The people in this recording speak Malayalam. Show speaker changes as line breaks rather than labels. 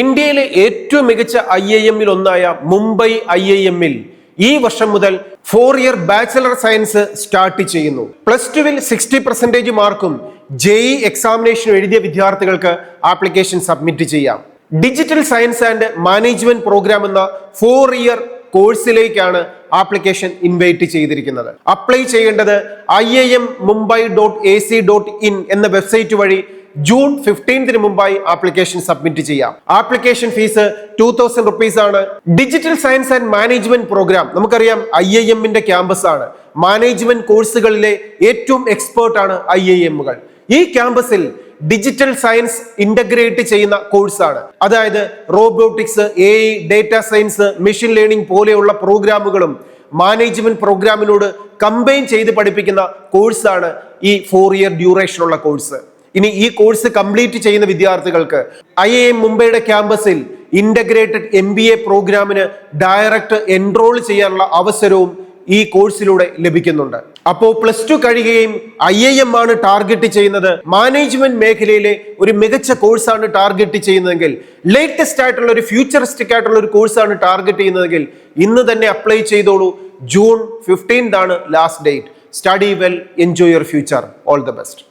ഇന്ത്യയിലെ ഏറ്റവും മികച്ച IIM-ൽ ഒന്നായ മുംബൈ IIM-ൽ ഈ വർഷം മുതൽ 4-year ബാച്ചിലർ സയൻസ് സ്റ്റാർട്ട് ചെയ്യുന്നു. +2-ൽ 60% മാർക്കും JEE എക്സാമിനേഷൻ എഴുതിയ വിദ്യാർത്ഥികൾക്ക് ആപ്ലിക്കേഷൻ സബ്മിറ്റ് ചെയ്യാം. Digital science and management program എന്ന 4-year കോഴ്സിലേക്കാണ് ആപ്ലിക്കേഷൻ ഇൻവൈറ്റ് ചെയ്തിരിക്കുന്നത്. അപ്ലൈ ചെയ്യേണ്ടത് iimmumbai.ac.in എന്ന വെബ്സൈറ്റ് വഴി ജൂൺ 15 മുമ്പായി ആപ്ലിക്കേഷൻ സബ്മിറ്റ് ചെയ്യാം. ആപ്ലിക്കേഷൻ ഫീസ് 2000 rupees ആണ്. Digital science and management program നമുക്കറിയാം IIM-ന്റെ ക്യാമ്പസ് ആണ്. മാനേജ്മെന്റ് കോഴ്സുകളിലെ ഏറ്റവും എക്സ്പേർട്ട് ആണ് IIM-കൾ. ഈ ക്യാമ്പസിൽ ഡിജിറ്റൽ സയൻസ് ഇന്റഗ്രേറ്റ് ചെയ്യുന്ന കോഴ്സാണ്. അതായത് robotics, AI, data science, machine learning പോലെയുള്ള പ്രോഗ്രാമുകളും മാനേജ്മെന്റ് പ്രോഗ്രാമിനോട് കമ്പൈൻ ചെയ്ത് പഠിപ്പിക്കുന്ന കോഴ്സാണ് ഈ 4-year ഡ്യൂറേഷനുള്ള കോഴ്സ്. ഇനി ഈ കോഴ്സ് കംപ്ലീറ്റ് ചെയ്യുന്ന വിദ്യാർത്ഥികൾക്ക് IIM മുംബൈയുടെ ക്യാമ്പസിൽ ഇന്റഗ്രേറ്റഡ് MBA പ്രോഗ്രാമിന് ഡയറക്റ്റ് എൻറോൾ ചെയ്യാനുള്ള അവസരവും ഈ കോഴ്സിലൂടെ ലഭിക്കുന്നുണ്ട്. അപ്പോൾ +2 കഴിയുകയും IIM ആണ് ടാർഗറ്റ് ചെയ്യുന്നത്, മാനേജ്മെന്റ് മേഖലയിലെ ഒരു മികച്ച കോഴ്സാണ് ടാർഗറ്റ് ചെയ്യുന്നതെങ്കിൽ, ലേറ്റസ്റ്റ് ആയിട്ടുള്ള ഒരു ഫ്യൂച്ചറിസ്റ്റിക് ആയിട്ടുള്ള ഒരു കോഴ്സാണ് ടാർഗറ്റ് ചെയ്യുന്നതെങ്കിൽ ഇന്ന് തന്നെ അപ്ലൈ ചെയ്തോളൂ. ജൂൺ 15 ആണ് last date. Study well, enjoy your future. All the best.